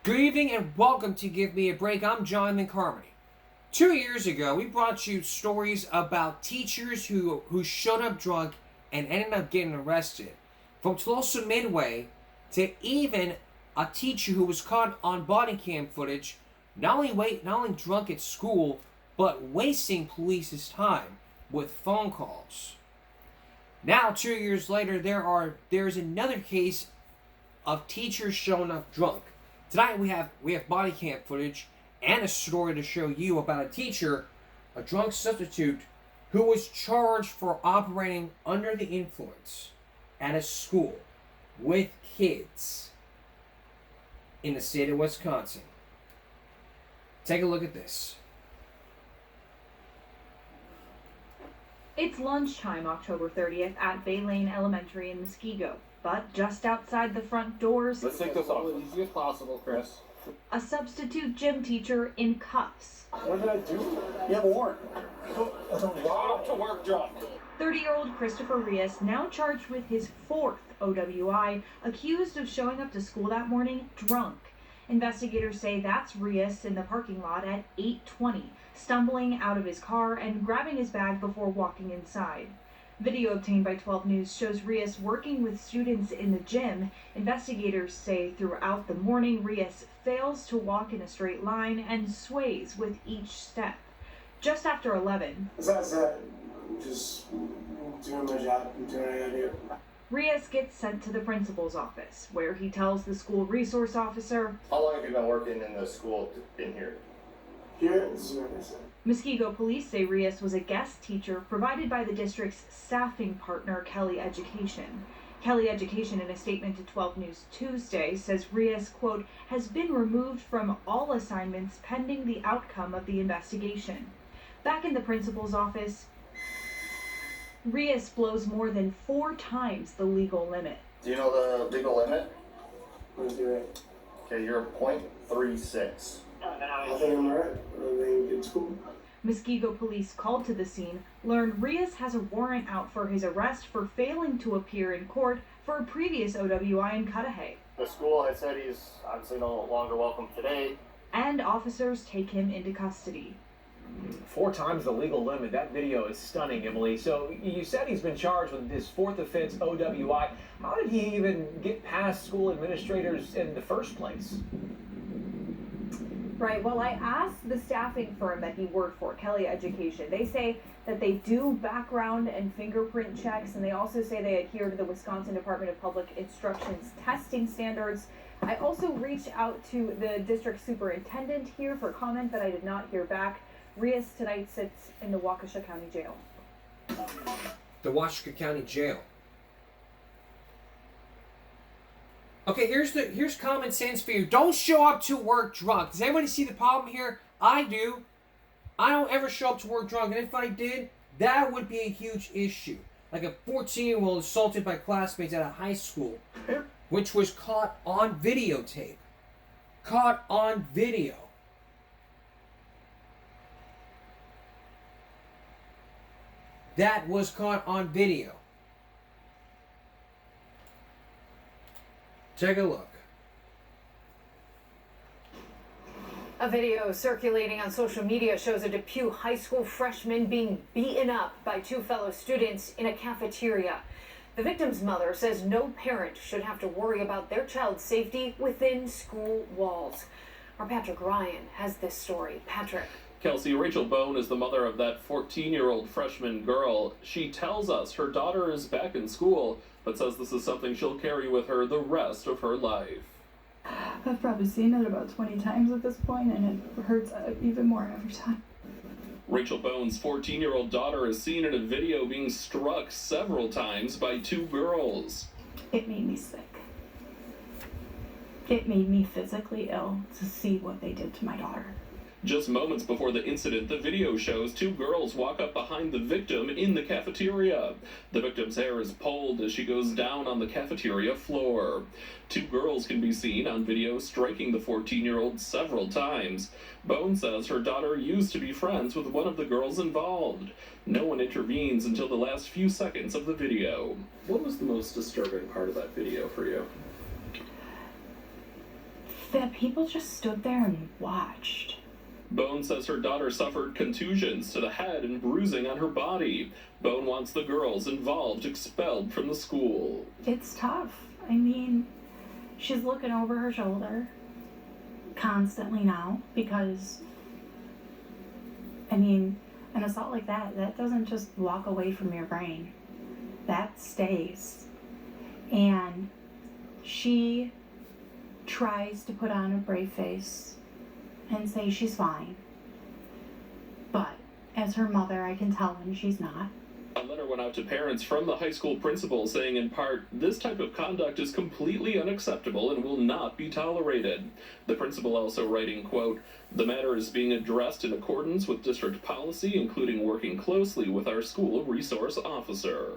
Good evening and welcome to Give Me a Break. I'm Jonathan Carmody. 2 years ago, we brought you stories about teachers who showed up drunk and ended up getting arrested. From Tulsa Midway to even a teacher who was caught on body cam footage, not only drunk at school, but wasting police's time with phone calls. Now, 2 years later, there's another case of teachers showing up drunk. Tonight we have body cam footage and a story to show you about a teacher, a drunk substitute, who was charged for operating under the influence at a school with kids in the state of Wisconsin. Take a look at this. It's lunchtime, October 30th, at Bay Lane Elementary in Muskego. But just outside the front doors, let's take this off as easy as possible, Chris. A substitute gym teacher in cuffs. What did I do? You have a warrant. Walk to work drunk. 30-year-old Christopher Rios, now charged with his fourth OWI, accused of showing up to school that morning drunk. Investigators say that's Rios in the parking lot at 8:20, stumbling out of his car and grabbing his bag before walking inside. Video obtained by 12 News shows Rios working with students in the gym. Investigators say throughout the morning, Rios fails to walk in a straight line and sways with each step. Just after 11, Besides that, I'm just doing my job. I'm doing what I gotta do. Rios gets sent to the principal's office, where he tells the school resource officer, "How long have you been working in the school in here?" Here, this is what I said. Muskego police say Rios was a guest teacher provided by the district's staffing partner, Kelly Education. Kelly Education, in a statement to 12 News Tuesday, says Rios, quote, has been removed from all assignments pending the outcome of the investigation. Back in the principal's office, Rios blows more than 4 times the legal limit. Do you know the legal limit? Let's do it. Okay, you're .36. I think I'm alright. I think it's cool. Muskego police called to the scene, learned Rios has a warrant out for his arrest for failing to appear in court for a previous OWI in Cudahy. The school had said he's obviously no longer welcome today. And officers take him into custody. 4 times the legal limit. That video is stunning, Emily. So you said he's been charged with his 4th offense OWI. How did he even get past school administrators in the first place? Right. Well, I asked the staffing firm that he worked for, Kelly Education. They say that they do background and fingerprint checks, and they also say they adhere to the Wisconsin Department of Public Instruction's testing standards. I also reached out to the district superintendent here for comment, but I did not hear back. Rios tonight sits in the Waukesha County Jail. The Waukesha County Jail. Okay, here's common sense for you. Don't show up to work drunk. Does anybody see the problem here? I do. I don't ever show up to work drunk, and if I did, that would be a huge issue. Like a 14-year-old assaulted by classmates at a high school, which was caught on videotape. Caught on video. That was caught on video. Take a look. A video circulating on social media shows a Depew High School freshman being beaten up by 2 fellow students in a cafeteria. The victim's mother says no parent should have to worry about their child's safety within school walls. Our Patrick Ryan has this story. Patrick. Kelsey, Rachel Bone is the mother of that 14-year-old freshman girl. She tells us her daughter is back in school, but says this is something she'll carry with her the rest of her life. I've probably seen it about 20 times at this point, and it hurts even more every time. Rachel Bone's 14-year-old daughter is seen in a video being struck several times by 2 girls. It made me sick. It made me physically ill to see what they did to my daughter. Just moments before the incident, the video shows 2 girls walk up behind the victim in the cafeteria. The victim's hair is pulled as she goes down on the cafeteria floor. 2 girls can be seen on video striking the 14-year-old several times. Bone says her daughter used to be friends with one of the girls involved. No one intervenes until the last few seconds of the video. What was the most disturbing part of that video for you? that people just stood there and watched. Bone says her daughter suffered contusions to the head and bruising on her body. Bone wants the girls involved expelled from the school. It's tough. I mean, she's looking over her shoulder constantly now because, I mean, an assault like that doesn't just walk away from your brain. That stays. And she tries to put on a brave face and say she's fine. But as her mother, I can tell when she's not. A letter went out to parents from the high school principal saying in part, this type of conduct is completely unacceptable and will not be tolerated. The principal also writing, quote, the matter is being addressed in accordance with district policy, including working closely with our school resource officer.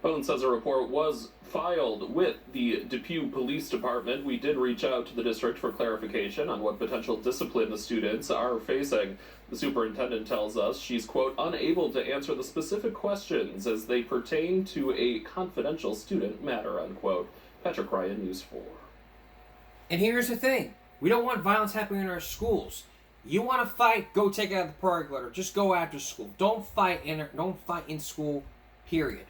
Bone says a report was filed with the Depew Police Department. We did reach out to the district for clarification on what potential discipline the students are facing. The superintendent tells us she's, quote, unable to answer the specific questions as they pertain to a confidential student matter, unquote. Patrick Ryan, News 4. And here's the thing. We don't want violence happening in our schools. You want to fight, go take it out of the park letter. Just go after school. Don't fight in school, period.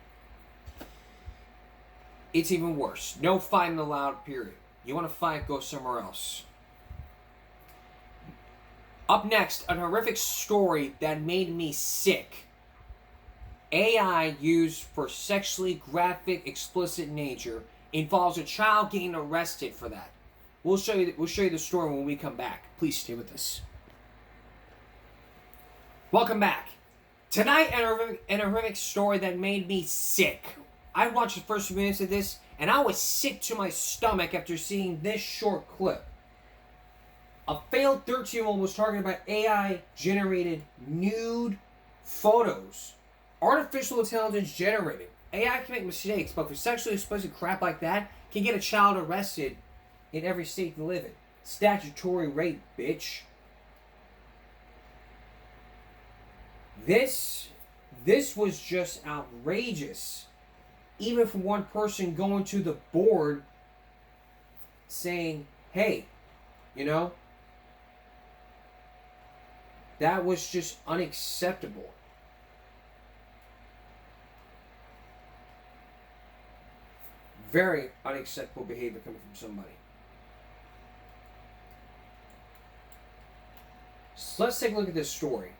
It's even worse. No fighting allowed, period. You want to fight, go somewhere else. Up next, a horrific story that made me sick. AI used for sexually graphic, explicit nature involves a child getting arrested for that. We'll show you the story when we come back. Please stay with us. Welcome back. Tonight, an horrific story that made me sick. I watched the first few minutes of this, and I was sick to my stomach after seeing this short clip. A failed 13-year-old was talking about AI-generated nude photos. Artificial intelligence generated. AI can make mistakes, but for sexually explicit crap like that, can get a child arrested in every state they live in. Statutory rape, bitch. This was just outrageous. Even from one person going to the board saying, hey, you know, that was just unacceptable. Very unacceptable behavior coming from somebody. So let's take a look at this story.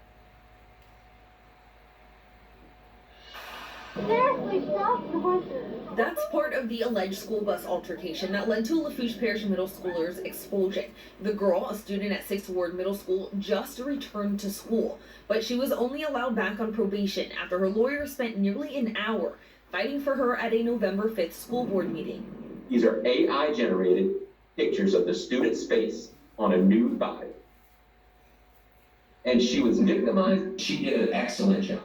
That's part of the alleged school bus altercation that led to Lafourche Parish Middle Schoolers' expulsion. The girl, a student at 6th Ward Middle School, just returned to school, but she was only allowed back on probation after her lawyer spent nearly an hour fighting for her at a November 5th school board meeting. These are AI-generated pictures of the student's face on a nude vibe. And she was victimized. She did an excellent job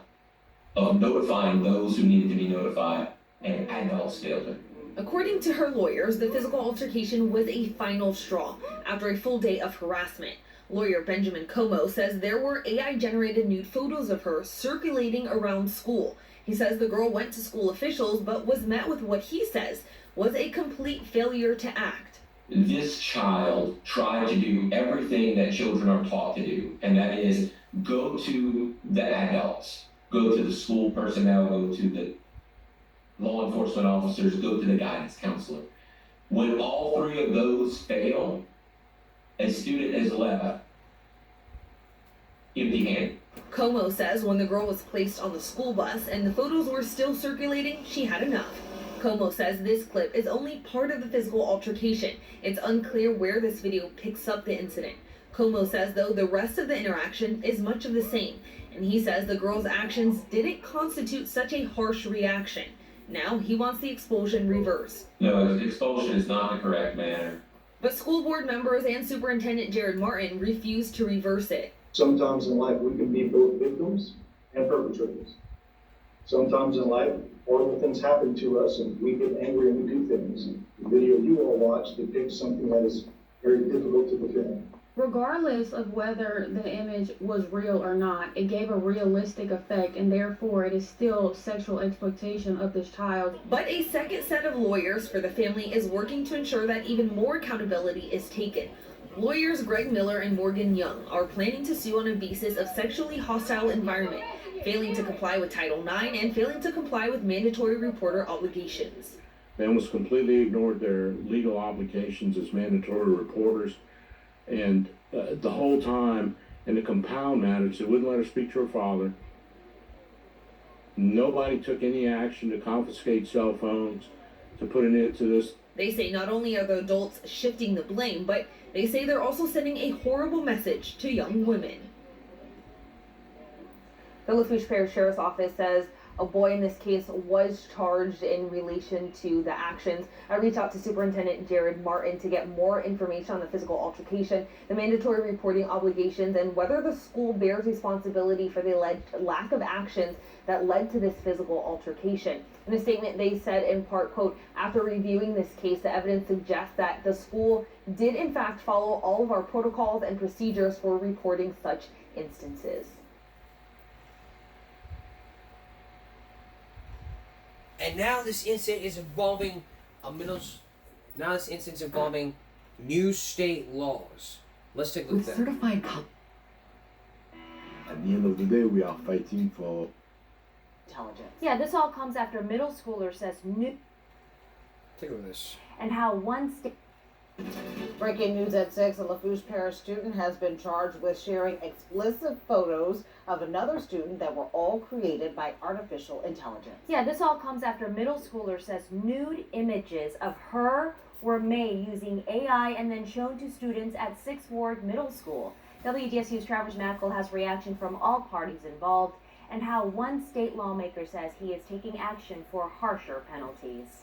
of notifying those who needed to be notified, and adults failed her. According to her lawyers, the physical altercation was a final straw after a full day of harassment. Lawyer Benjamin Como says there were AI-generated nude photos of her circulating around school. He says the girl went to school officials, but was met with what he says was a complete failure to act. This child tried to do everything that children are taught to do, and that is go to the adults. Go to the school personnel, go to the law enforcement officers, go to the guidance counselor. When all three of those fail, a student is left empty-handed. Como says when the girl was placed on the school bus and the photos were still circulating, she had enough. Como says this clip is only part of the physical altercation. It's unclear where this video picks up the incident. Como says, though, the rest of the interaction is much of the same. And he says the girl's actions didn't constitute such a harsh reaction. Now he wants the expulsion reversed. No, expulsion is not the correct manner. But school board members and Superintendent Jared Martin refused to reverse it. Sometimes in life we can be both victims and perpetrators. Sometimes in life horrible things happen to us and we get angry and we do things. The video you all watched depicts something that is very difficult to defend. regardless of whether the image was real or not, it gave a realistic effect, and therefore it is still sexual exploitation of this child. But a second set of lawyers for the family is working to ensure that even more accountability is taken. Lawyers Greg Miller and Morgan Young are planning to sue on a basis of sexually hostile environment, failing to comply with Title IX and failing to comply with mandatory reporter obligations. Families completely ignored their legal obligations as mandatory reporters, and the whole time, in the compound matters, they wouldn't let her speak to her father. Nobody took any action to confiscate cell phones, to put an end to this. They say not only are the adults shifting the blame, but they say they're also sending a horrible message to young women. The Lafourche Parish Sheriff's Office says a boy in this case was charged in relation to the actions. I reached out to Superintendent Jared Martin to get more information on the physical altercation, the mandatory reporting obligations, and whether the school bears responsibility for the alleged lack of actions that led to this physical altercation. In a statement, they said in part, quote, "After reviewing this case, the evidence suggests that the school did in fact follow all of our protocols and procedures for reporting such instances." And now this incident is involving new state laws. Let's take a look at that. Certified At the end of the day, we are fighting for intelligence. Yeah, this all comes after middle schooler says new. Take a look at this. And how one state. Breaking news at 6, a Lafourche Parish student has been charged with sharing explicit photos of another student that were all created by artificial intelligence. Yeah, this all comes after middle schooler says nude images of her were made using AI and then shown to students at 6th Ward Middle School. WDSU's Travers Mackel has reaction from all parties involved, and how one state lawmaker says he is taking action for harsher penalties.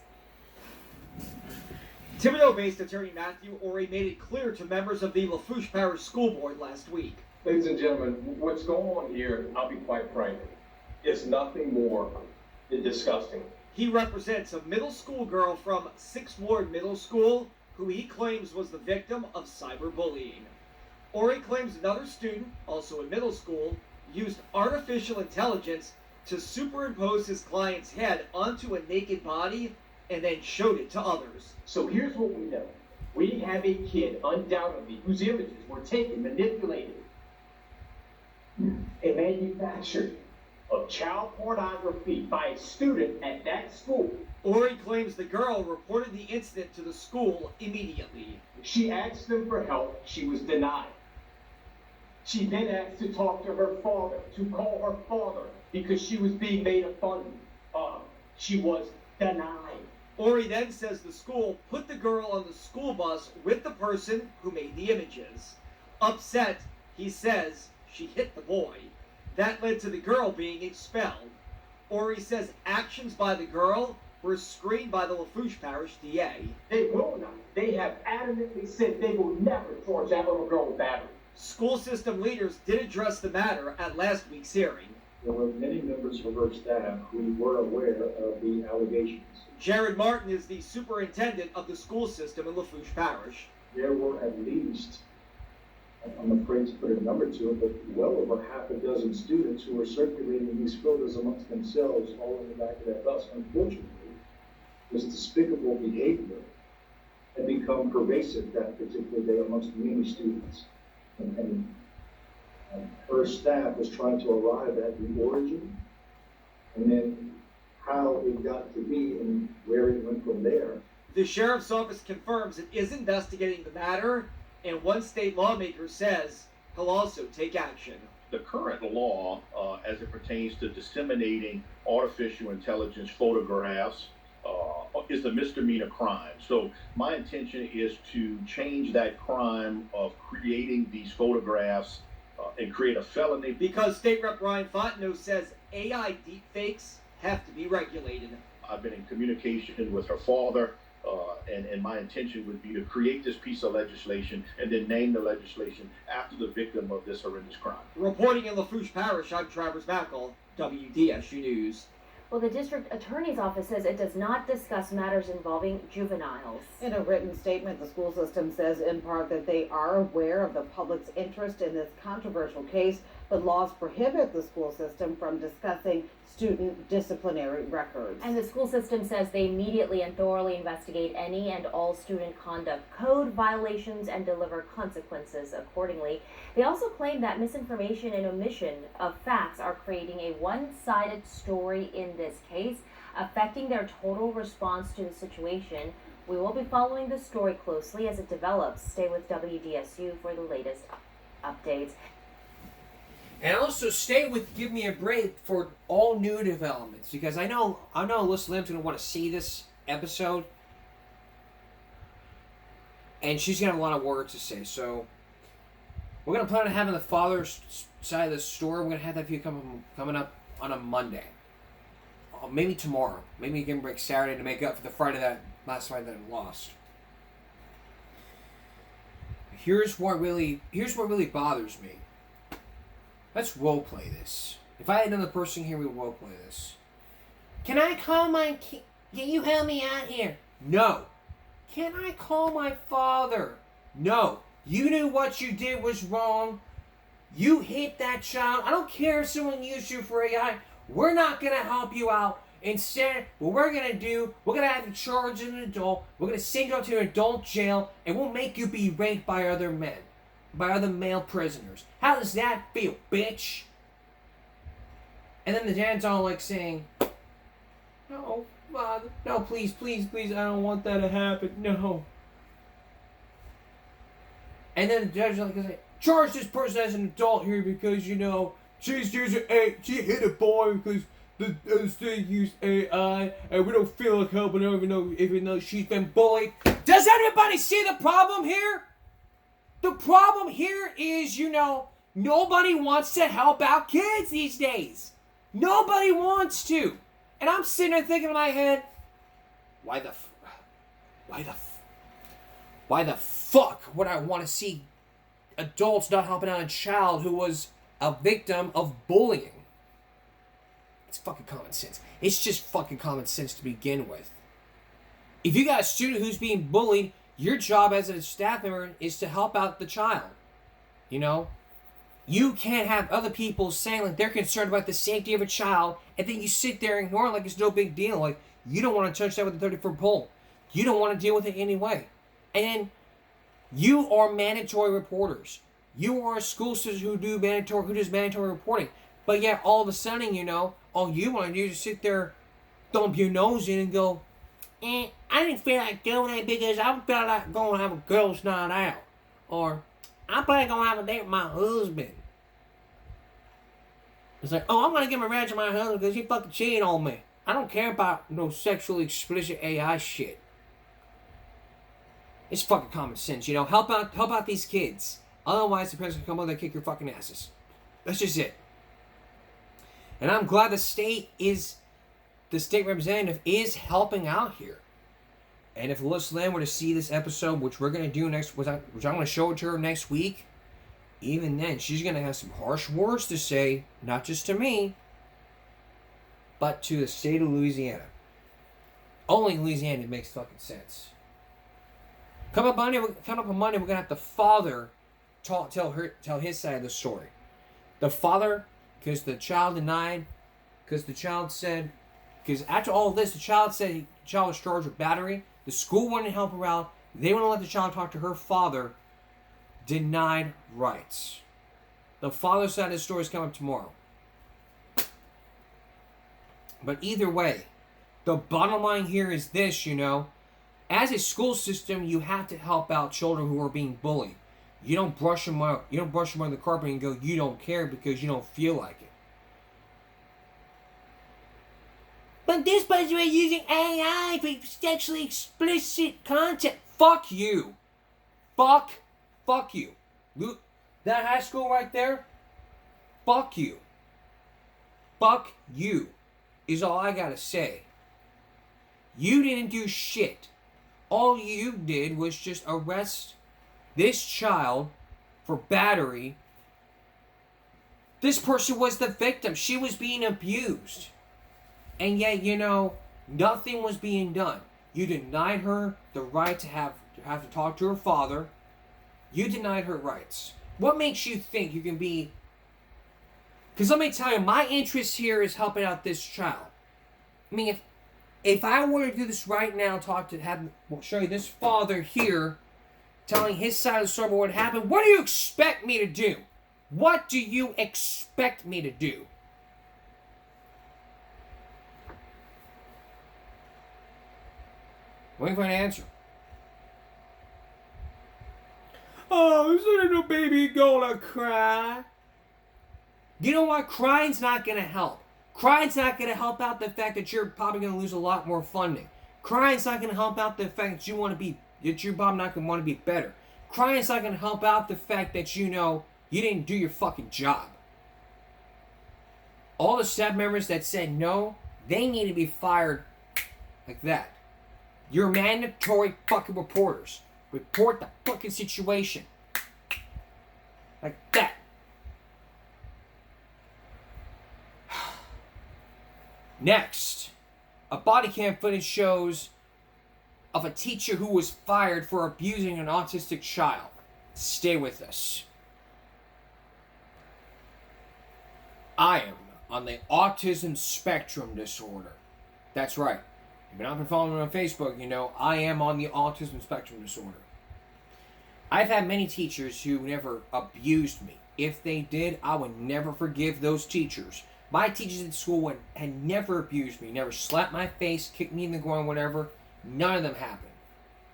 Thibodaux-based attorney Matthew Ori made it clear to members of the Lafourche Parish School Board last week. Ladies and gentlemen, what's going on here, I'll be quite frank, is nothing more than disgusting. He represents a middle school girl from 6th Ward Middle School who he claims was the victim of cyberbullying. Ori claims another student, also in middle school, used artificial intelligence to superimpose his client's head onto a naked body and then showed it to others. So here's what we know. We have a kid, undoubtedly, whose images were taken, manipulated, and manufactured of child pornography by a student at that school. Ori claims the girl reported the incident to the school immediately. She asked them for help. She was denied. She then asked to talk to her father, to call her father, because she was being made fun of. She was denied. Ori then says the school put the girl on the school bus with the person who made the images. Upset, he says she hit the boy. That led to the girl being expelled. Ori says actions by the girl were screened by the Lafourche Parish DA. They will not. They have adamantly said they will never charge that little girl with battery. School system leaders did address the matter at last week's hearing. There were many members of her staff who were aware of the allegations. Jared Martin is the superintendent of the school system in Lafourche Parish. There were at least, I'm afraid to put a number to it, but well over half a dozen students who were circulating these photos amongst themselves all in the back of that bus. Unfortunately, this despicable behavior had become pervasive that particular day amongst many students. And her staff was trying to arrive at the origin and then how it got to be and where it went from there. The sheriff's office confirms it is investigating the matter, and one state lawmaker says he'll also take action. The current law, as it pertains to disseminating artificial intelligence photographs, is a misdemeanor crime. So my intention is to change that crime of creating these photographs and create a felony. Because State Rep Ryan Fontenot says AI deepfakes have to be regulated. I've been in communication with her father, and my intention would be to create this piece of legislation and then name the legislation after the victim of this horrendous crime. Reporting in Lafourche Parish, I'm Travers Mackel, WDSU News. Well, the district attorney's office says it does not discuss matters involving juveniles. In a written statement, the school system says in part that they are aware of the public's interest in this controversial case, but laws prohibit the school system from discussing student disciplinary records. And the school system says they immediately and thoroughly investigate any and all student conduct code violations and deliver consequences accordingly. They also claim that misinformation and omission of facts are creating a one-sided story in this case, affecting their total response to the situation. We will be following the story closely as it develops. Stay with WDSU for the latest updates. And also stay with Give Me a Break for all new developments, because I know Alyssa Lamb's going to want to see this episode, and she's going to have a lot of words to say. So we're going to plan on having the father's side of the story. We're going to have that video coming up on a Monday, maybe tomorrow, maybe Give Me a Break Saturday to make up for the Friday last Friday that I lost. Here's what really bothers me. Let's roleplay this. If I had another person here, we would roleplay this. Can I call my... Can you help me out here? No. Can I call my father? No. You knew what you did was wrong. You hit that child. I don't care if someone used you for AI. We're not going to help you out. Instead, what we're going to do, we're going to have you charged as an adult. We're going to send you out to an adult jail, and we'll make you be raped by other men. By other male prisoners. How does that feel, bitch? And then the dad's all like saying, no, Father, no, please, please, please, I don't want that to happen, no. And then the judge's like, charge this person as an adult here because, you know, she hit a boy because the state used AI, and we don't feel like helping her even though she's been bullied. Does everybody see the problem here? The problem here is, you know, nobody wants to help out kids these days. Nobody wants to. And I'm sitting there thinking in my head, why the fuck would I want to see adults not helping out a child who was a victim of bullying? It's fucking common sense. It's just fucking common sense to begin with. If you got a student who's being bullied, your job as a staff member is to help out the child. You know? You can't have other people saying like they're concerned about the safety of a child, and then you sit there and ignore it like it's no big deal. Like, you don't want to touch that with a 30-foot pole. You don't want to deal with it anyway. And then you are mandatory reporters. You are a school system who does mandatory reporting. But yet, all of a sudden, you know, all you want to do is sit there, thump your nose in and go, I didn't feel like doing that because I felt like going to have a girls' night out. Or, I'm probably going to have a date with my husband. It's like, I'm going to give a revenge to my husband because he fucking cheated on me. I don't care about no sexually explicit AI shit. It's fucking common sense, you know? Help out these kids. Otherwise, the parents will come over and kick your fucking asses. That's just it. And I'm glad the state representative is helping out here. And if Alyssa Lamb were to see this episode, which we're going to do next, which I'm going to show it to her next week, even then, she's going to have some harsh words to say, not just to me, but to the state of Louisiana. Only Louisiana makes fucking sense. Come up on Monday, we're going to have the father tell his side of the story. The father, because the child denied, because the child said, because after all of this, the child said the child was charged with battery. The school wanted to help her out. They want to let the child talk to her father. Denied rights. The father's side of the story is coming up tomorrow. But either way, the bottom line here is this, you know. As a school system, you have to help out children who are being bullied. You don't brush them out. You don't brush them on the carpet and go, you don't care because you don't feel like it. But this person is using AI for sexually explicit content. Fuck you. Fuck you. That high school right there, fuck you. Fuck you is all I gotta say. You didn't do shit. All you did was just arrest this child for battery. This person was the victim. She was being abused. And yet, you know, nothing was being done. You denied her the right to have to talk to her father. You denied her rights. What makes you think you can be... Because let me tell you, my interest here is helping out this child. I mean, if I were to do this right now, show you this father here telling his side of the story about what happened, what do you expect me to do? What do you expect me to do? Waiting for an answer. Oh, is there no baby gonna cry? You know what? Crying's not gonna help. Crying's not gonna help out the fact that you're probably gonna lose a lot more funding. Crying's not gonna help out the fact that you're probably not gonna want to be better. Crying's not gonna help out the fact that you know you didn't do your fucking job. All the staff members that said no, they need to be fired like that. You're mandatory fucking reporters. Report the fucking situation. Like that. Next, a body cam footage shows of a teacher who was fired for abusing an autistic child. Stay with us. I am on the autism spectrum disorder. That's right. If you've not been following me on Facebook, you know I am on the autism spectrum disorder. I've had many teachers who never abused me. If they did, I would never forgive those teachers. My teachers at school had never abused me, never slapped my face, kicked me in the groin, whatever. None of them happened.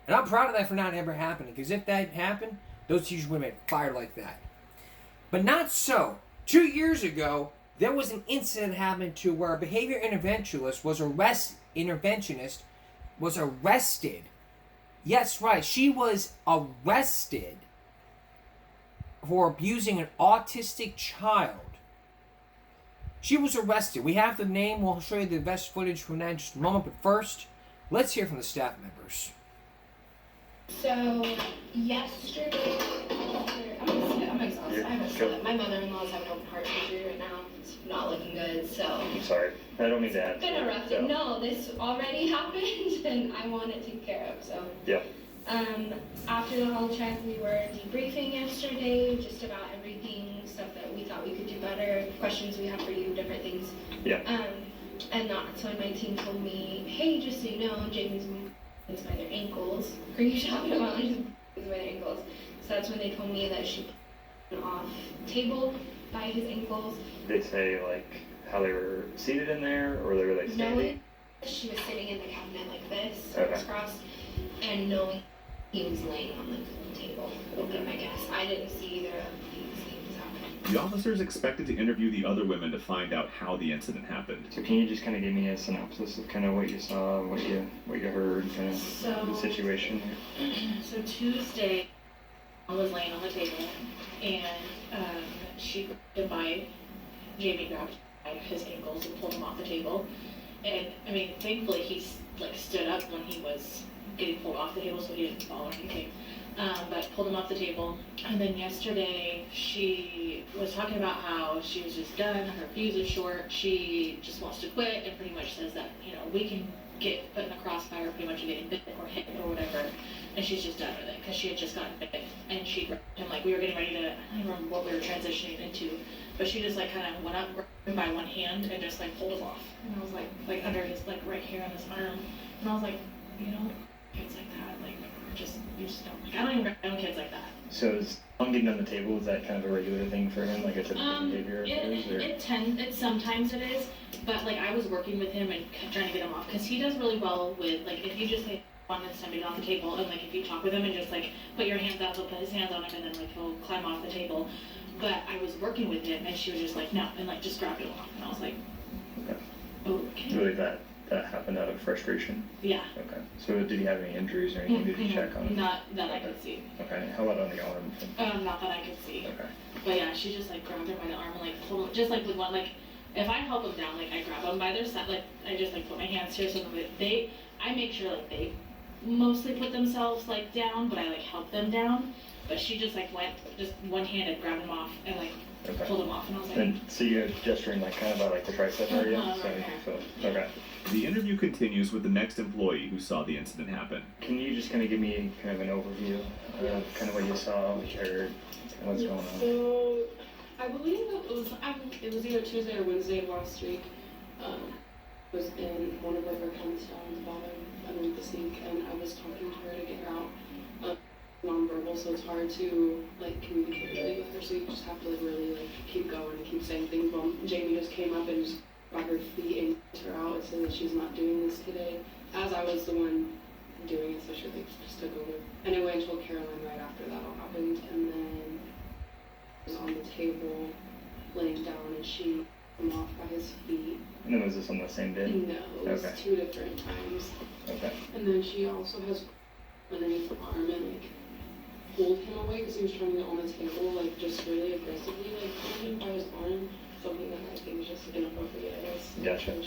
And I'm proud of that for not ever happening, because if that happened, those teachers would have been fired like that. But not so. 2 years ago, there was an incident happened to where a behavior interventionist was arrested. Yes, right. She was arrested for abusing an autistic child. She was arrested. We have the name. We'll show you the best footage from that in just a moment. But first, let's hear from the staff members. So, yesterday, I'm exhausted. I haven't slept. My mother-in-law is having open heart surgery right now. It's not looking good, so. I'm sorry. I don't mean to add. It's been a rough day. No, this already happened, and I want it taken care of, so. Yeah. After the health check, we were debriefing yesterday, just about everything, stuff that we thought we could do better, questions we have for you, different things. Yeah. And that's when my team told me, hey, just so you know, Jamie's is by their ankles. Are you talking about she's by their ankles? So that's when they told me that she put him off table by his ankles. They say like how they were seated in there, or they were like standing? No, she was sitting in the cabinet like this, okay. crossed, and knowing he was laying on the table, would be my guess. I didn't see either of these things happen. The officers expected to interview the other women to find out how the incident happened. So can you just kind of give me a synopsis of kind of what you saw, what you heard, kind of the situation? So Tuesday, I was laying on the table, and she grabbed him by, Jamie grabbed by his ankles and pulled him off the table. And I mean, thankfully he like stood up when he was getting pulled off the table, so he didn't fall or anything. But pulled him off the table. And then yesterday, she was talking about how she was just done, her fuse is short, she just wants to quit, and pretty much says that, you know, we can get put in the crossfire pretty much getting bit or hit or whatever, and she's just done with it, because she had just gotten bit, and she grabbed him, like, we were getting ready to, I don't remember what we were transitioning into, but she just, like, kind of went up, grabbed him by one hand, and just, like, pulled him off, and I was, like under his, like, right here on his arm, and I was like, you know, kids like that, like, you just don't, like, I don't even grab my own kids like that. So is getting on the table, is that kind of a regular thing for him, like a typical behavior? It sometimes it is, but like I was working with him and trying to get him off, because he does really well with, like, if you just say want somebody off the table, and like if you talk with him and just like put your hands out, he'll put his hands on him, and then like he'll climb off the table. But I was working with him, and she was just like no, and like just grabbed it off, and I was like, okay. Really, that happened out of frustration? Yeah. Okay. So did he have any injuries or anything? Did you check on him? Not that I could see. Okay. How about on the arm? Not that I could see. Okay. But yeah, she just like grabbed him by the arm and like pulled him, just like with one, like if I help him down, like I grab him by their side, like I just like put my hands here so that I make sure like they mostly put themselves like down, but I like help them down. But she just like went, just one-handed, grabbed him off and like pulled him off, and I was like. And so you're gesturing like kind of by like the tricep area? Okay. The interview continues with the next employee who saw the incident happen. Can you just kind of give me kind of an overview of kind of what you saw, what you heard, and what's going on? So, I believe it was either Tuesday or Wednesday of last week. I was in one of our county towns underneath the sink, and I was talking to her to get her out. Nonverbal, so it's hard to like communicate really with her. So you just have to like really like keep going and keep saying things. Well, Jamie just came up and just got her feet and kicked her out and said that she's not doing this today. As I was the one doing it, so she like just took over. And I went and told Caroline right after that all happened, and then was on the table laying down, and she came off by his feet. And then was this on the same day? No, it was 2 different times. Okay. And then she also has underneath the arm and like pulled him away because he was trying to get on the table, like just really aggressively, like pulling him by his arm. Something that I think is just inappropriate, I guess. Gotcha.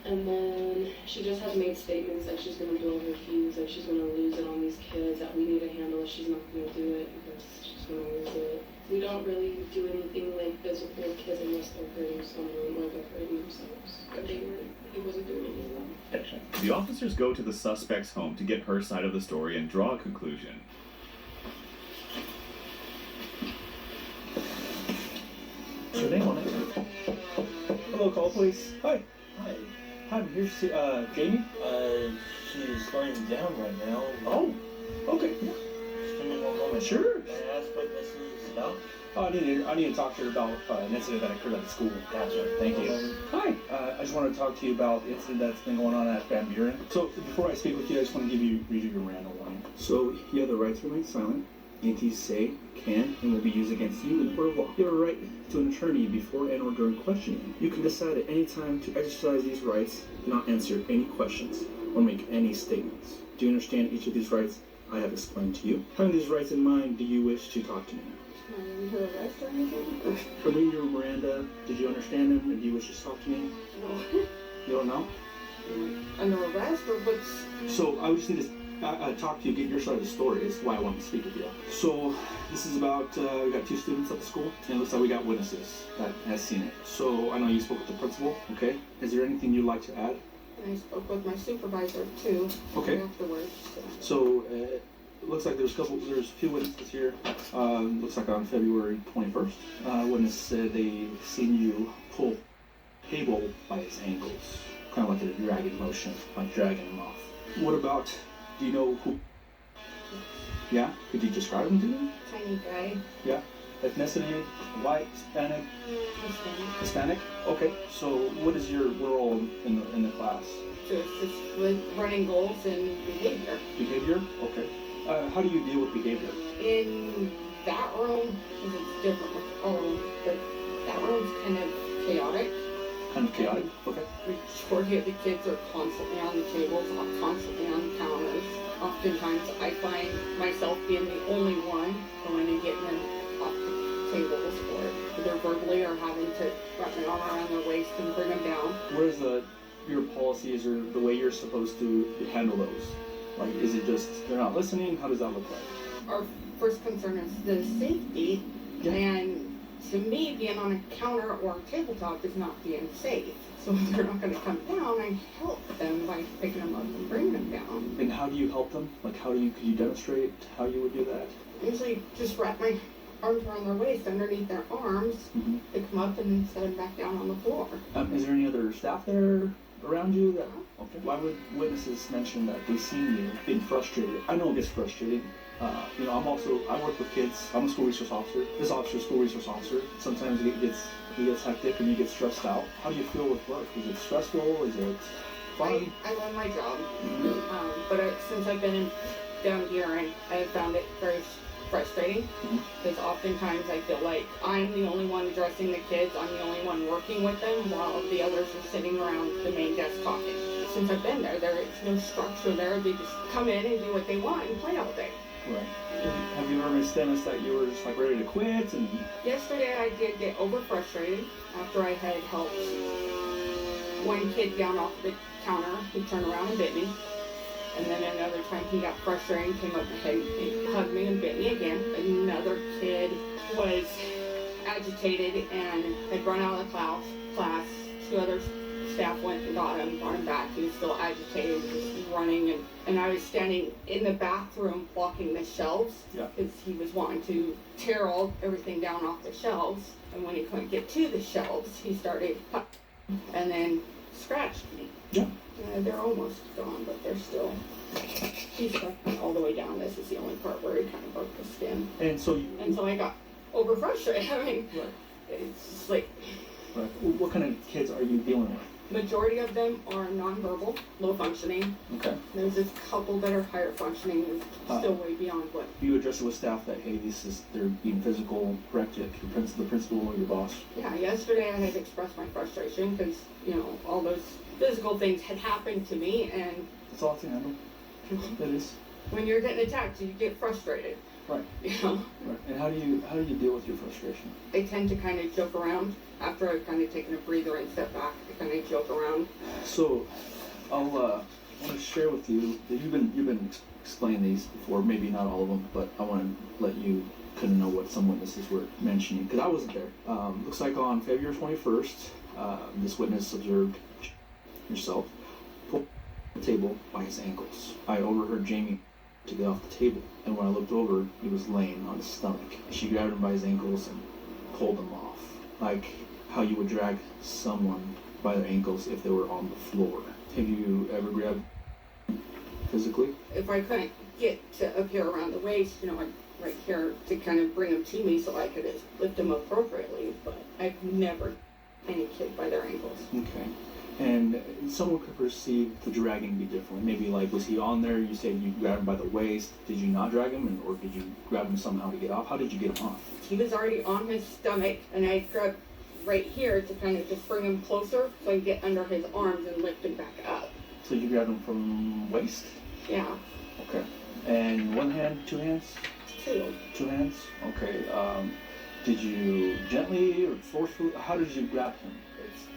And then she just has made statements that she's going to blow her fuse, that she's going to lose it on these kids, that we need to handle it. She's not going to do it because she's going to lose it. We don't really do anything like physical with kids unless they're hurting someone or they're hurting themselves. But he wasn't doing any of that. Gotcha. The officers go to the suspect's home to get her side of the story and draw a conclusion. What's your name on it? Hello, call police. Hi. Hi. Hi, here's Jamie. She's laying down right now. Oh, okay. Yeah. Just give me one moment. Sure. May I ask what this is about? I need to talk to her about an incident that occurred at the school. Gotcha. Thank you. Hi. I just want to talk to you about the incident that's been going on at Van Buren. So before I speak with you, I just want to read you your Miranda warning. So you have the right to remain silent. Anything you say can and will be used against you in the court of law. You have a right to an attorney before and or during questioning. You can decide at any time to exercise these rights, do not answer any questions, or make any statements. Do you understand each of these rights I have explained to you? Having these rights in mind, do you wish to talk to me? Her arrest or anything? For me, your Miranda, did you understand them and do you wish to talk to me? No. You don't know? An arrest or what's... So I just need to talk to you, get your side of the story is why I wanted to speak with you. So this is about, we got 2 students at the school, and it looks like we got witnesses that has seen it. So I know you spoke with the principal, okay? Is there anything you'd like to add? And I spoke with my supervisor too. Okay. Afterwards. So it looks like there's a few witnesses here. Looks like on February 21st, witness said they seen you pull Cable by his ankles, kind of like a dragging motion, like dragging him off. What about? Do you know who? Yeah? Could you describe him to me? Tiny guy. Yeah. Ethnicity? White? Hispanic? Hispanic? Okay. So what is your role in the class? Just with running goals and behavior. Behavior? Okay. How do you deal with behavior? In that room, because it's different with our room, but that room's kind of chaotic. Kind of chaotic? Okay. The majority of the kids are constantly on the tables, constantly on the counters. Oftentimes I find myself being the only one going and getting them off the tables, or either verbally or having to wrap my arm around their waist and bring them down. What is your policies or the way you're supposed to handle those? Like, is it just they're not listening? How does that look like? Our first concern is the safety, and to me, being on a counter or a tabletop is not being safe. So if they're not going to come down, I help them by picking them up and bringing them down. And how do you help them? Like, could you demonstrate how you would do that? Usually just wrap my arms around their waist underneath their arms. Mm-hmm. They come up and set them back down on the floor. Is there any other staff there around you? Okay. Why would witnesses mention that they've seen you being frustrated? I know it gets frustrating. I work with kids. I'm a school resource officer. This officer is a school resource officer. Sometimes it gets hectic and you get stressed out. How do you feel with work? Is it stressful? Is it fun? I love my job, but since I've been down here, I have found it very frustrating because oftentimes I feel like I'm the only one addressing the kids. I'm the only one working with them while the others are sitting around the main desk talking. Since I've been there is no structure there. They just come in and do what they want and play all day. Right. Have you ever experienced that you were just like ready to quit? And yesterday I did get over frustrated after I had helped one kid down off the counter who turned around and bit me. And then another time he got frustrated and came up and hugged me and bit me again. Another kid was agitated and had run out of the class. 2 other staff went and got him, brought him back. He was still agitated, just running. And I was standing in the bathroom blocking the shelves because he was wanting to tear everything down off the shelves. And when he couldn't get to the shelves, he started and then scratched me. Yeah. They're almost gone, but they're still. He struck me all the way down. This is the only part where he kind of broke the skin. And so I got over frustrated. I mean, it's just like. Right. What kind of kids are you dealing with? Majority of them are nonverbal, low functioning. Okay. There's a couple that are higher functioning, still way beyond what. You address it with staff that, hey, they're being physical, corrected, the principal or your boss. Yeah, yesterday I had expressed my frustration because, all those physical things had happened to me, and That's all I can handle. It is. When you're getting attacked, you get frustrated. Right. Right. And how do you deal with your frustration? I tend to kind of joke around after I've kind of taken a breather and step back. I kind of joke around. So, I want to share with you that you've been explaining these before, maybe not all of them, but I want to let you kind of know what some witnesses were mentioning because I wasn't there. Looks like on February 21st, this witness observed yourself pull the table by his ankles. I overheard Jamie to get off the table, and when I looked over, he was laying on his stomach. She grabbed him by his ankles and pulled him off, like how you would drag someone by their ankles if they were on the floor. Have you ever grabbed physically? If I couldn't get to up here around the waist, I'd right here to kind of bring him to me so I could lift him appropriately, but I've never any kid by their ankles. Okay. And someone could perceive the dragging be different. Maybe like, was he on there? You said you grabbed him by the waist. Did you not drag him, or did you grab him somehow to get off? How did you get him off? He was already on his stomach, and I grabbed right here to kind of just bring him closer so I could get under his arms and lift him back up. So you grabbed him from waist? Yeah. Okay. And one hand, 2 hands? 2. 2 hands? Okay. Did you gently or forcefully? How did you grab him?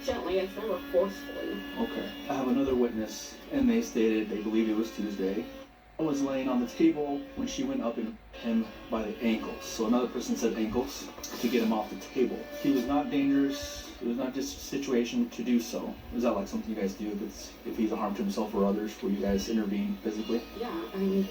Gently, it's never forcefully. Okay. I have another witness, and they stated they believe it was Tuesday. I was laying on the table when she went up and him by the ankles. So another person said ankles to get him off the table. He was not dangerous. It was not just a situation to do so. Is that like something you guys do if he's a harm to himself or others, where you guys intervene physically? Yeah, I mean.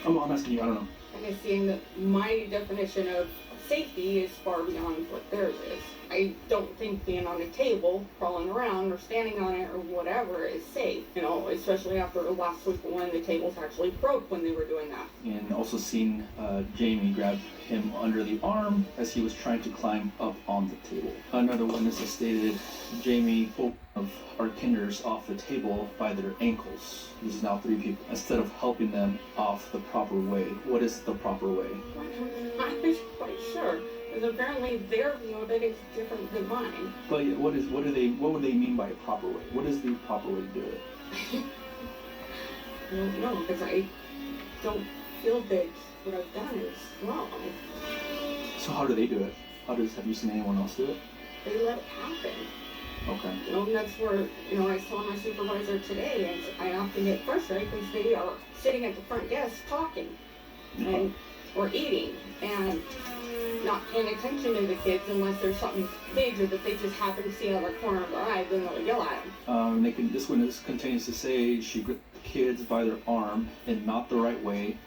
I'm asking you, I don't know. Kind of seeing that my definition of safety is far beyond what theirs is. I don't think being on a table, crawling around, or standing on it, or whatever is safe. Especially after last week when the tables actually broke when they were doing that. And also seen Jamie grab him under the arm as he was trying to climb up on the table. Another witness has stated Jamie pulled one of our kinders off the table by their ankles. This is now 3 people. Instead of helping them off the proper way. What is the proper way? I'm not quite sure. Because apparently their view of it is different than mine. But what would they mean by a proper way? What is the proper way to do it? I don't know, because I don't feel that what I've done is wrong. So how do they do it? Have you seen anyone else do it? They let it happen. Okay. And that's where, I saw my supervisor today, and I often get frustrated because they are sitting at the front desk talking, or eating, and not paying attention to the kids unless there's something major that they just happen to see out of the corner of their eye, then they'll yell at them. This witness continues to say she gripped the kids by their arm in not the right way.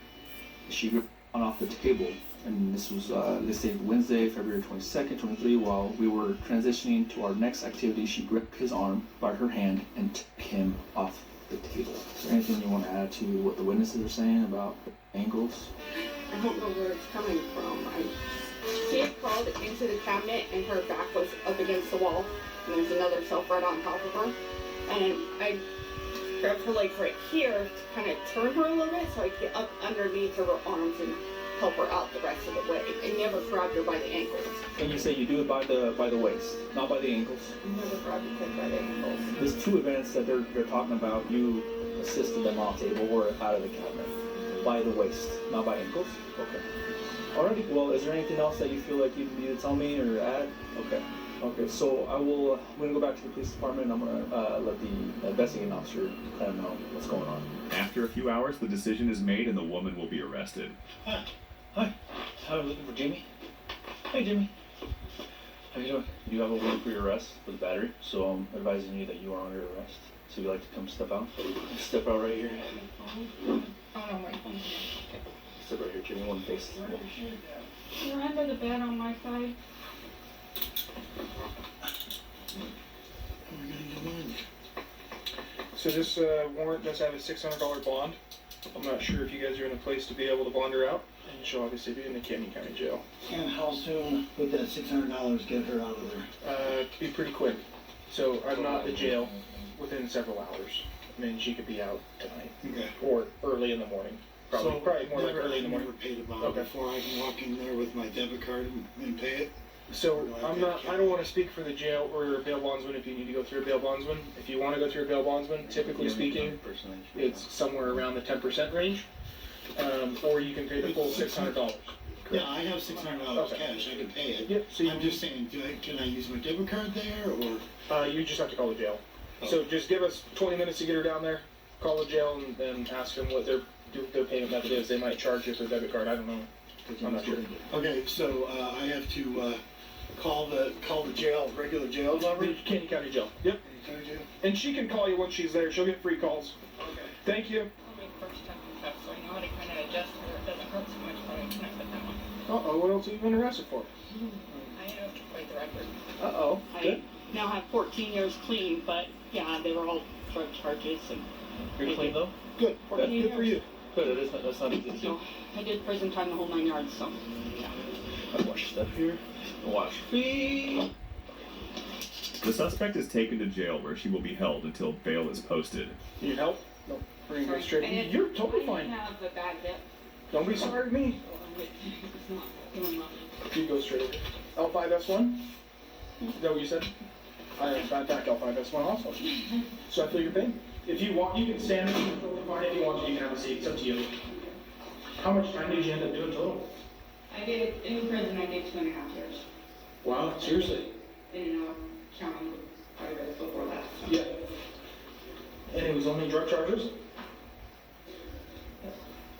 She gripped one off the table. And this was, this day Wednesday, February 22nd, 23, while we were transitioning to our next activity, she gripped his arm by her hand and took him off the table. Is there anything you want to add to what the witnesses are saying about ankles? I don't know where it's coming from. She had crawled into the cabinet and her back was up against the wall, and there's another shelf right on top of her. And I grabbed her legs right here to kind of turn her a little bit so I could get up underneath her arms and help her out the rest of the way. I never grabbed her by the ankles. And you say you do it by the waist, not by the ankles? I never grabbed a kid by the ankles. There's 2 events that they're talking about. You assisted them off table or out of the cabinet. By the waist, not by ankles? Okay. Alrighty, well, is there anything else that you feel like you need to tell me or add? Okay. Okay, so I'm gonna go back to the police department. I'm gonna let the investigating officer let them know what's going on. After a few hours, the decision is made and the woman will be arrested. Hi. I'm looking for Jimmy. Hey, Jimmy. How you doing? You have a warrant for your arrest for the battery, so I'm advising you that you are under arrest. So you'd like to come step out? Step out right here. Oh no, my phone. Step right here, Jimmy. One face. You're under the bed on my side. So this warrant does have a $600 bond. I'm not sure if you guys are in a place to be able to bond her out, and she'll obviously be in the Canyon County Jail. And how soon would that $600 get her out of there? It could be pretty quick. So I'm not at jail within several hours. I mean, she could be out tonight. Okay. Or early in the morning. Probably more like early in the morning. Never paid a bond before. I can walk in there with my debit card and pay it. So I don't want to speak for the jail or bail bondsman if you need to go through a bail bondsman. If you want to go through a bail bondsman, typically speaking, it's somewhere around the 10% range. Or you can pay the full $600. Yeah, I have $600 cash. I can pay it. Yep. So I'm just saying, can I use my debit card there, or? You just have to call the jail. So just give us 20 minutes to get her down there. Call the jail and then ask them what their payment method is. They might charge you for debit card. I don't know. I'm not sure. Okay, so I have to call the jail, regular jail number. Canyon County Jail. Yep. Canyon County Jail. And she can call you once she's there. She'll get free calls. Okay. Thank you. First time and stuff, so I know how to kind of adjust her. It doesn't hurt so much, but I can't put that on. Uh-oh, what else have you been arrested for? I have quite the record. Uh-oh. I now have 14 years clean, but yeah, they were all drug charges. And You're clean though? Good. That's good for you. Good. That's not easy to do. So I did prison time the whole 9 yards, so yeah. I wash stuff here. Wash feet. The suspect is taken to jail where she will be held until bail is posted. Need help? No. Bring Sorry. it straight. You're totally fine. I have a bad hip. Don't be sorry to me. It's not doing well. You go straight over. L5S1? Is that what you said? I have bad back L5S1 also. So I feel your pain. If you want, you can stand. You're totally fine. If you want to, you can have a seat. It's up to you. How much time did you end up doing total? I did, in prison, I did 2.5 years. Wow, seriously? In and out county quite a bit before that. So. Yeah. And it was only drug charges?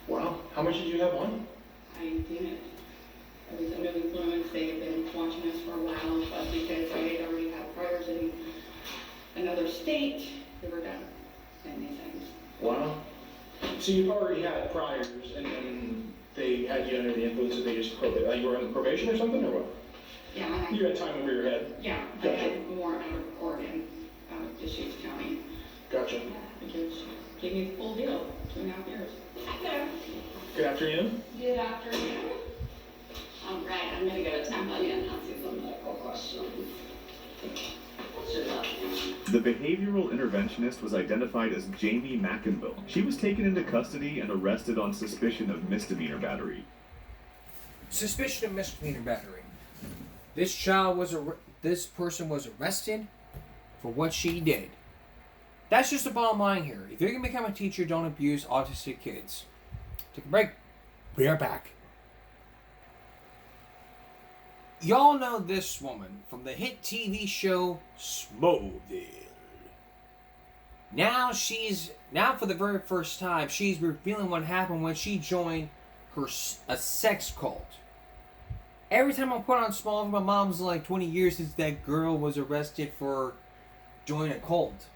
Wow. How much did you have on? I didn't. I was under the influence. They had been watching us for a while, but because I had already had priors in another state, they were done saying these things. Wow. So you've already had priors, and then they had you under the influence, so they just you were on probation or something, or what? Yeah. You had time over your head. Yeah. Gotcha. I had more out of Oregon, Deschutes County. Gotcha. The judge gave me the full deal, 2.5 years. Good afternoon. Good afternoon. All right, I'm gonna go to Tampa and ask you some medical questions. What's your last name? The behavioral interventionist was identified as Jamie McInville. She was taken into custody and arrested on suspicion of misdemeanor battery. Suspicion of misdemeanor battery. This person was arrested for what she did. That's just the bottom line here. If you're gonna become a teacher, don't abuse autistic kids. Take a break. We are back. Y'all know this woman from the hit TV show Smallville. Now for the very first time, she's revealing what happened when she joined a sex cult. Every time I put on Smallville, my mom's like, 20 years since that girl was arrested for joining a cult.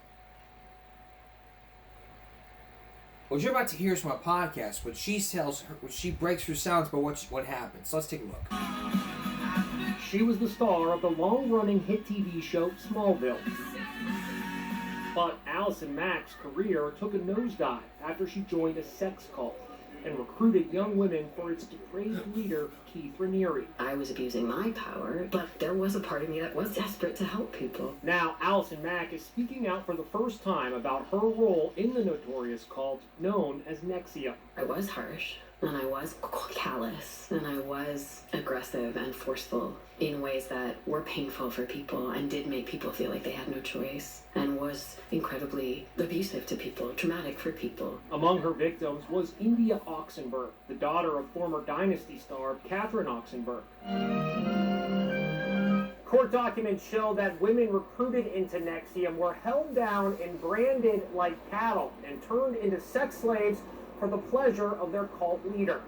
What you're about to hear is from a podcast, but she breaks her silence about what happens. So let's take a look. She was the star of the long-running hit TV show Smallville. But Allison Mack's career took a nosedive after she joined a sex cult and recruited young women for its depraved leader, Keith Raniere. I was abusing my power, but there was a part of me that was desperate to help people. Now, Allison Mack is speaking out for the first time about her role in the notorious cult known as Nexia. I was harsh, and I was callous, and I was aggressive and forceful in ways that were painful for people and did make people feel like they had no choice, and was incredibly abusive to people, traumatic for people. Among her victims was India Oxenberg, the daughter of former Dynasty star Catherine Oxenberg. Court documents show that women recruited into NXIVM were held down and branded like cattle and turned into sex slaves for the pleasure of their cult leader.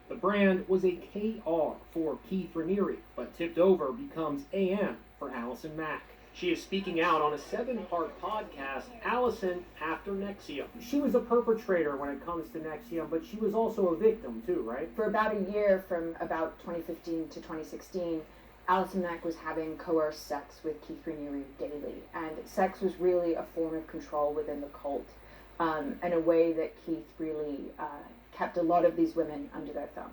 The brand was a KR for Keith Raniere, but tipped over becomes AM for Allison Mack. She is speaking out on a 7-part podcast, Allison After NXIVM. She was a perpetrator when it comes to NXIVM, but she was also a victim too, right? For about a year, from about 2015 to 2016, Allison Mack was having coerced sex with Keith Raniere daily, and sex was really a form of control within the cult, in a way that Keith really kept a lot of these women under their thumb.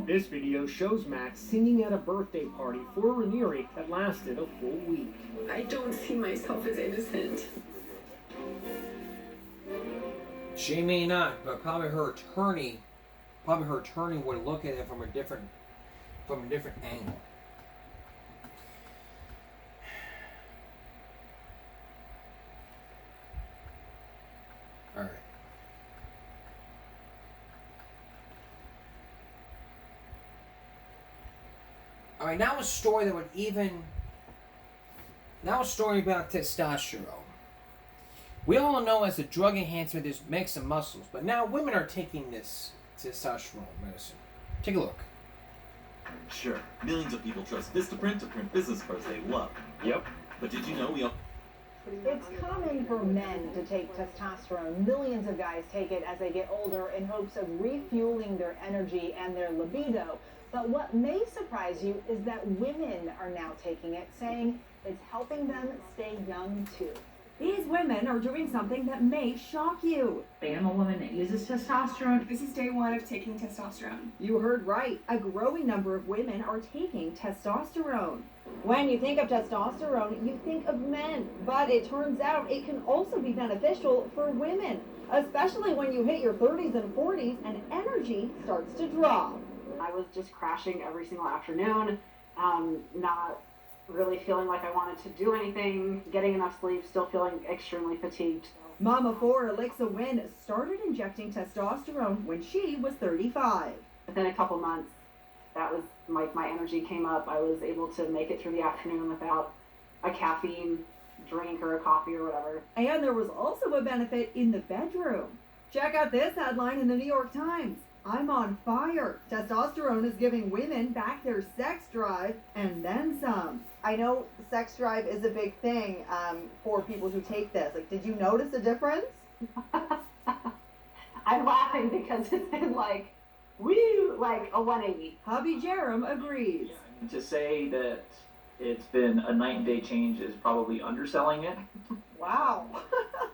This video shows Max singing at a birthday party for Raniere that lasted a full week. I don't see myself as innocent. She may not, but probably her attorney would look at it from a different angle. All right. All right, now a story that would now a story about testosterone. We all know as a drug enhancer, this makes some muscles, but now women are taking this testosterone medicine. Take a look. Sure, millions of people trust Vistaprint to print business cards they love. Yep. But did you know we all... It's common for men to take testosterone. Millions of guys take it as they get older in hopes of refueling their energy and their libido. But what may surprise you is that women are now taking it, saying it's helping them stay young too. These women are doing something that may shock you. I am a woman that uses testosterone. This is day one of taking testosterone. You heard right. A growing number of women are taking testosterone. When you think of testosterone, you think of men, but it turns out it can also be beneficial for women, especially when you hit your 30s and 40s and energy starts to drop. I was just crashing every single afternoon, not really feeling like I wanted to do anything, getting enough sleep, still feeling extremely fatigued. Mama 4 Alexa Wynn started injecting testosterone when she was 35. Within a couple months, that was my energy came up. I was able to make it through the afternoon without a caffeine drink or a coffee or whatever. And there was also a benefit in the bedroom. Check out this headline in the New York Times. I'm on fire. Testosterone is giving women back their sex drive and then some. I know sex drive is a big thing for people who take this. Like, did you notice a difference? I'm laughing because it's been like, woo, like a 180. Hubby Jerem agrees. To say that it's been a night and day change is probably underselling it. Wow.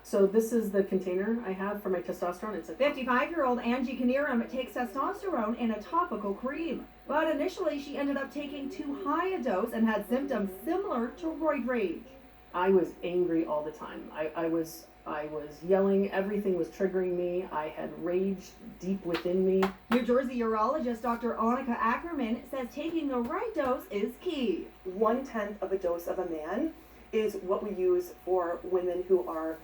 So this is the container I have for my testosterone. It's a 55-year-old Angie Knierim takes testosterone in a topical cream. But initially she ended up taking too high a dose and had symptoms similar to roid rage. I was angry all the time. I was yelling. Everything was triggering me. I had rage deep within me. New Jersey urologist Dr. Annika Ackerman says taking the right dose is key. 1/10 of a dose of a man is what we use for women who are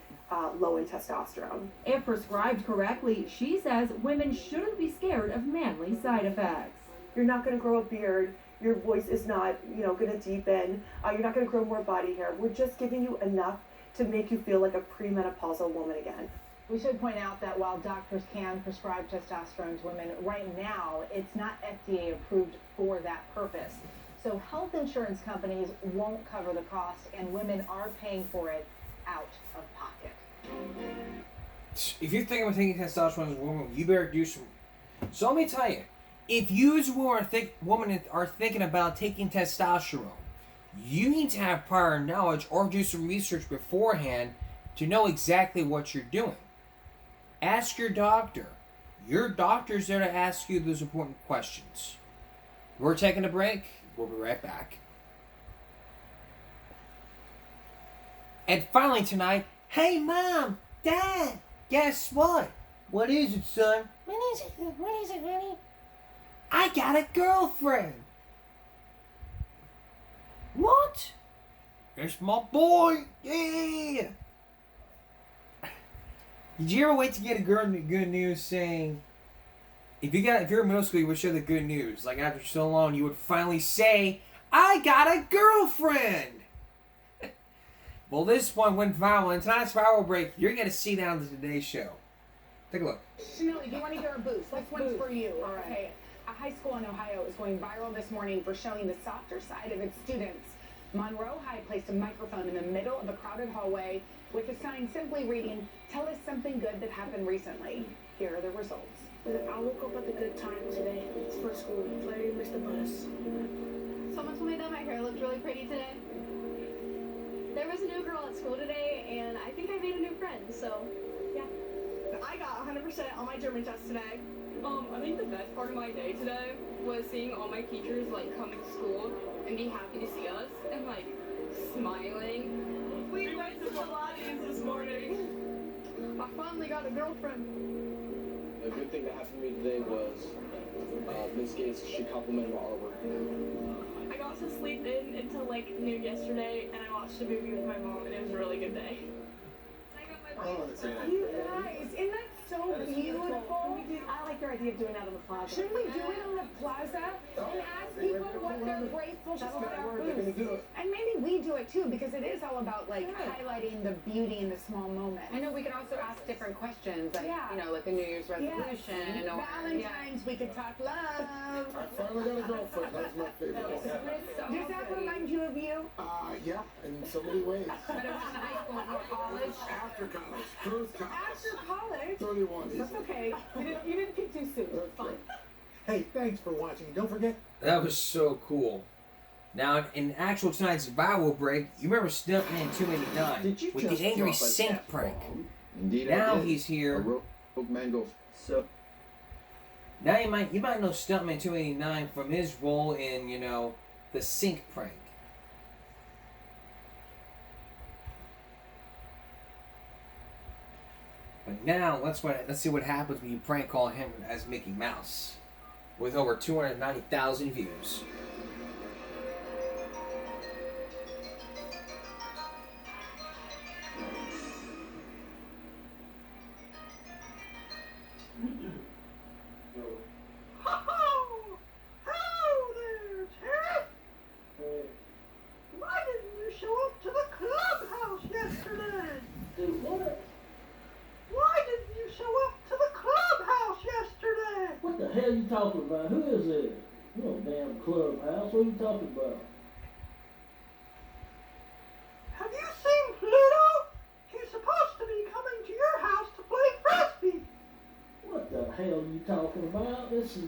low in testosterone. If prescribed correctly, she says women shouldn't be scared of manly side effects. You're not going to grow a beard. Your voice is not, going to deepen. You're not going to grow more body hair. We're just giving you enough to make you feel like a premenopausal woman again. We should point out that while doctors can prescribe testosterone to women, right now it's not FDA approved for that purpose. So health insurance companies won't cover the cost, and women are paying for it out of pocket. If you're thinking about taking testosterone as a woman, you better do some. So let me tell you, if you as a woman are thinking about taking testosterone, you need to have prior knowledge or do some research beforehand to know exactly what you're doing. Ask your doctor. Your doctor's there to ask you those important questions. We're taking a break. We'll be right back. And finally tonight, hey Mom, Dad, guess what? What is it, son? What is it, honey? I got a girlfriend. What? There's my boy. Yeah. Did you ever wait to get a girl good news saying, if you're in middle school, you would share the good news. Like after so long, you would finally say, "I got a girlfriend." Well, this one went viral, and tonight's viral break, you're gonna see that on the Today Show. Take a look. Chanel, do you want to hear a boost? This one's for you. All right. Okay. A high school in Ohio is going viral this morning for showing the softer side of its students. Monroe High placed a microphone in the middle of a crowded hallway with a sign simply reading, "Tell us something good that happened recently." Here are the results. I woke up at a good time today for school, so I didn't miss the bus. Someone told me that my hair looked really pretty today. There was a new girl at school today, and I think I made a new friend, so yeah. I got 100% on my German test today. I think the best part of my day today was seeing all my teachers like come to school and be happy to see us and like smiling. We went to Pilates this morning. I finally got a girlfriend. A good thing that happened to me today was Miss Gates, she complimented all of her. I got to sleep in until like noon yesterday, and I watched a movie with my mom, and it was a really good day. You guys, isn't that so beautiful? I like your idea of doing that on the plaza. Shouldn't we do it on the plaza and ask people what they're grateful for? And maybe we do it too, because it is all about like highlighting the beauty in the small moments. I know we could also ask different questions, like you know, like a New Year's resolution or Valentine's. We could talk love. I finally got a girlfriend. That's my favorite one. Does that remind you of you? Yeah, in so many ways. But it was in high school or college. After college. First college. After college. 31. That's okay. You didn't pick too soon. It's fine. Hey, thanks for watching. Don't forget. That was so cool. Now, in actual tonight's viral break, you remember Stuntman 289 with the angry sink prank. Indeed, now I did. he's here. Rogue Mango. So. Now you might know Stuntman 289 from his role in, you know, the sink prank. But now let's see what happens when you prank call him as Mickey Mouse, with over 290,000 views. Why didn't you show up to the clubhouse yesterday? Dude, what? Why didn't you show up to the clubhouse yesterday? What the hell you talking about? Who is it? No damn clubhouse. What are you talking about? Have you seen Pluto? He's supposed to be coming to your house to play frisbee. What the hell are you talking about? This is...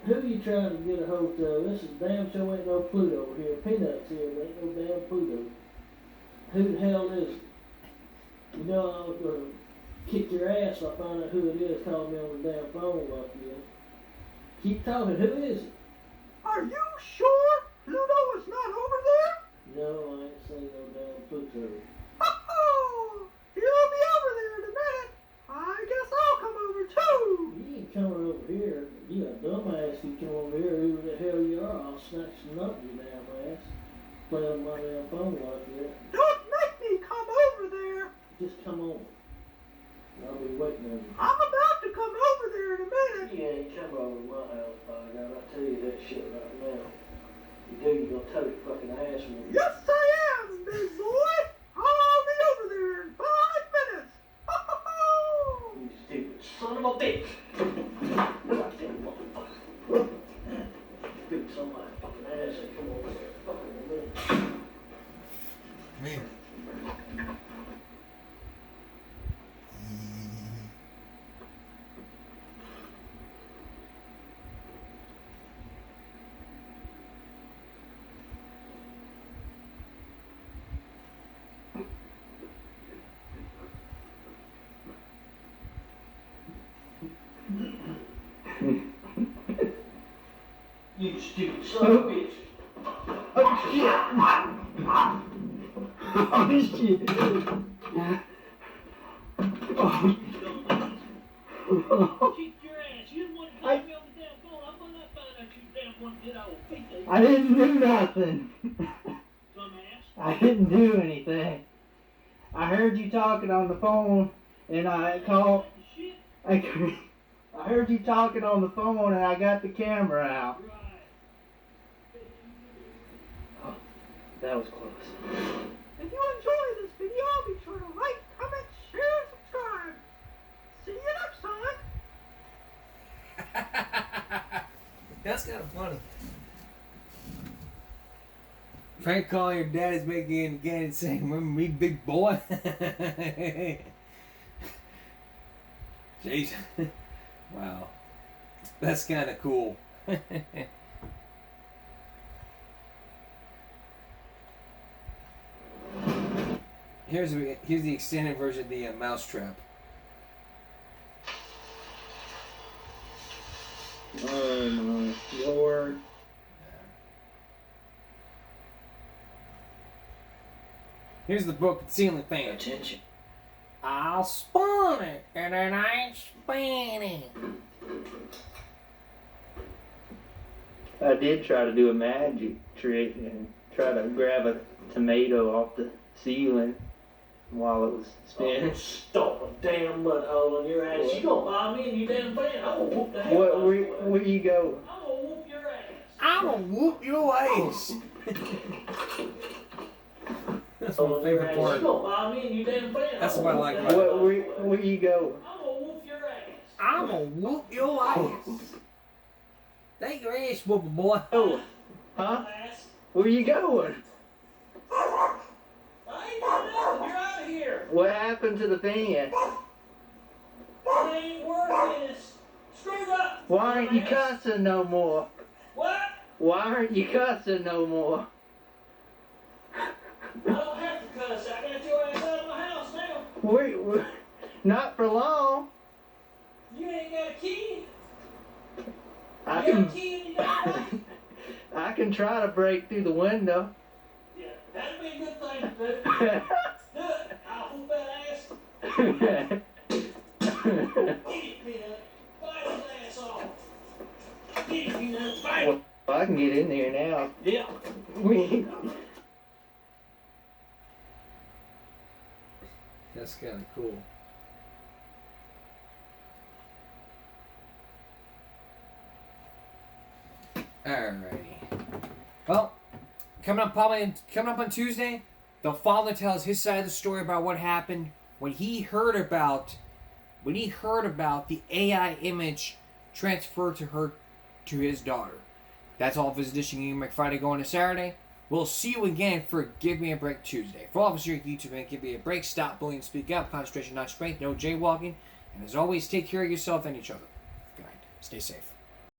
Who you trying to get a hold of? This is damn sure ain't no Pluto here. Peanuts here. There ain't no damn Pluto. Who the hell is it? You know I was gonna kick your ass if I find out who it is calling me on the damn phone like this. Keep talking. Who is it? Are you sure Pluto is not over there? No, I ain't seen no damn Pluto. Oh, he'll be over there in a minute. I guess I'll come over too. You ain't coming over here. You a dumbass if you come over here. Who the hell you are? I'll snatch some up you damn ass. Play on my damn phone like that. Don't make me come over there. Just come on. I'll be waiting on you. I'm about to come over there in a minute. You ain't come over to my house, by God. I'll tell you that shit right now. You do, you're gonna tell your fucking ass with me. Yes, I am, big boy. I'll be over there in 5 minutes. You stupid son of a bitch. Goddamn motherfucker. Beat somebody fucking ass and come over there. Fucking with me. Man. You stupid son of a bitch. Oh shit. Oh shit. Kick your ass. You didn't want to call me on the damn phone. I'm gonna find out you damn want to get out with me. I didn't do nothing. Dumbass. I didn't do anything. I heard you talking on the phone, and I called. I I heard you talking on the phone and I got the camera out. Oh, that was close. If you enjoy this video, be sure to like, comment, share, and subscribe. See you next time. That's kind of funny. Frank calling your dad is making it again and saying, remember me, big boy? Jeez. Wow. That's kind of cool. Here's the extended version of the mousetrap. Oh my lord. Here's the book ceiling fan. Attention. I'll spawn it, and then I span it. I did try to do a magic trick and try to grab a tomato off the ceiling while it was spinning. Stop a damn mud hole in your ass. You gonna buy me and you damn fan? I'm gonna whoop the hell out of you. Where you go? I'm gonna whoop your ass. I'm gonna whoop your ass. That's my favorite part. You gonna buy me and you damn fan? That's what I like about it. Where you go? I'm gonna whoop your ass. I'm gonna whoop your ass. Take your ass whooping, boy. Oh, huh? Where you going? I ain't doing nothing. You're out of here. What happened to the fan? It ain't working. It's screwed up. Why aren't you cussing no more? What? Why aren't you cussing no more? I don't have to cuss. I got your ass out of my house now. Wait, not for long. You ain't got a key. I You can, got a key in your damn life. I can try to break through the window. Yeah, that'd be a good thing to do. Do it. I'll whoop that ass. Idiot Peanut. Bite his ass off. Idiot Peanut. Bite him. Well, I can get in there now. Yeah. That's kind of cool. Alrighty. Well, coming up on Tuesday, the father tells his side of the story about what happened when he heard about the AI image transferred to his daughter. That's all for this edition of Make Friday going to Saturday. We'll see you again for Give Me a Break Tuesday. For all of us here at YouTube, man, give me a break, stop bullying, speak up, concentration, not strength, no jaywalking, and as always, take care of yourself and each other. Good night. Stay safe.